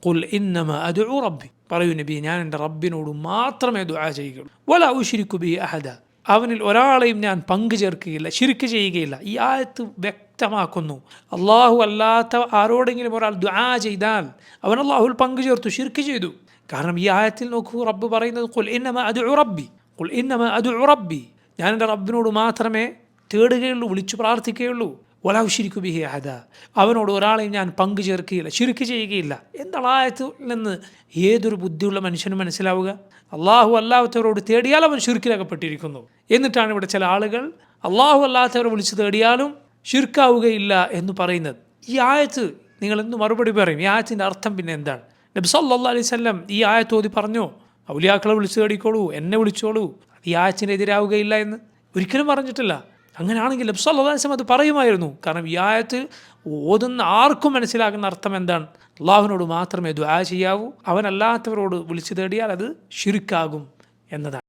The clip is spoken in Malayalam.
ഖുൽ ഇന്നമാ അദ്ഉ റബ്ബി, പറയൂ നബി, ഞാൻ എൻ്റെ റബ്ബിനോട് മാത്രമേ ദുആ ചെയ്യുകയുള്ളൂ. വലാ ഉശ്രികു ബിഹി അഹദ, അവനിൽ ഒരാളെയും ഞാൻ പങ്കു ചേർക്കുകയില്ല, ശിർക്ക് ചെയ്യുകയില്ല. ഈ ആയത്ത് വ്യക്തമാക്കുന്നു, അള്ളാഹു അല്ലാത്ത ആരോടെങ്കിലും ഒരാൾ ദുആ ചെയ്താൽ അവൻ അള്ളാഹുൽ പങ്കു ചേർത്തു, ശിർക്ക് ചെയ്തു. കാരണം ഈ ആയത്തിൽ നോക്കൂ, റബ്ബ് പറയുന്നത് ഖുൽ ഇന്നമാ അദ്ഉ റബ്ബി, ഖുൽ ഇന്നമാ അദ്ഉ റബ്ബി, ഞാൻ എൻ്റെ റബ്ബിനോട് മാത്രമേ തേടുകയുള്ളൂ, വിളിച്ചു പ്രാർത്ഥിക്കുകയുള്ളൂ. വലാ ഉശ്രികു ബിഹി അഹദ, അവനോട് ഒരാളെയും ഞാൻ പങ്കു ചേർക്കുകയില്ല, ശിർക്ക് ചെയ്യുകയില്ല. എന്താണ് ആയത്തിൽ നിന്ന് ഏതൊരു ബുദ്ധിയുള്ള മനുഷ്യനും മനസ്സിലാവുക? അള്ളാഹു അല്ലാത്തവരോട് തേടിയാൽ അവൻ ശിർക്കിലകപ്പെട്ടിരിക്കുന്നു. എന്നിട്ടാണ് ഇവിടെ ചില ആളുകൾ അള്ളാഹു അല്ലാത്തവരെ വിളിച്ച് തേടിയാലും ശിർക്കാവുകയില്ല എന്ന് പറയുന്നത്. ഈ ആയത്ത് നിങ്ങൾ എന്ത് മറുപടി പറയും? ഈ ആയത്തിൻ്റെ അർത്ഥം പിന്നെ എന്താണ്? നബി സല്ലല്ലാഹു അലൈഹി വസല്ലം ഈ ആയത്ത് ഓതി പറഞ്ഞോ, ഔലിയാക്കളെ വിളിച്ച് തേടിക്കോളൂ, എന്നെ വിളിച്ചോളൂ, ഈ ആയത്തിന് എതിരാവുകയില്ല എന്ന്? ഒരിക്കലും പറഞ്ഞിട്ടില്ല. അങ്ങനെയാണെങ്കിൽ നബി സല്ലല്ലാഹു അലൈഹി വസല്ലം അത് പറയുമായിരുന്നു. കാരണം ഈ ആയത്ത് ഓതുന്ന ആർക്കും മനസ്സിലാകുന്ന അർത്ഥം എന്താണ്? അള്ളാഹുവിനോട് മാത്രമേ ദുആ ചെയ്യാവൂ, അവനല്ലാത്തവരോട് വിളിച്ചു തേടിയാൽ അത് ശിർക്കാകും എന്നതാണ്.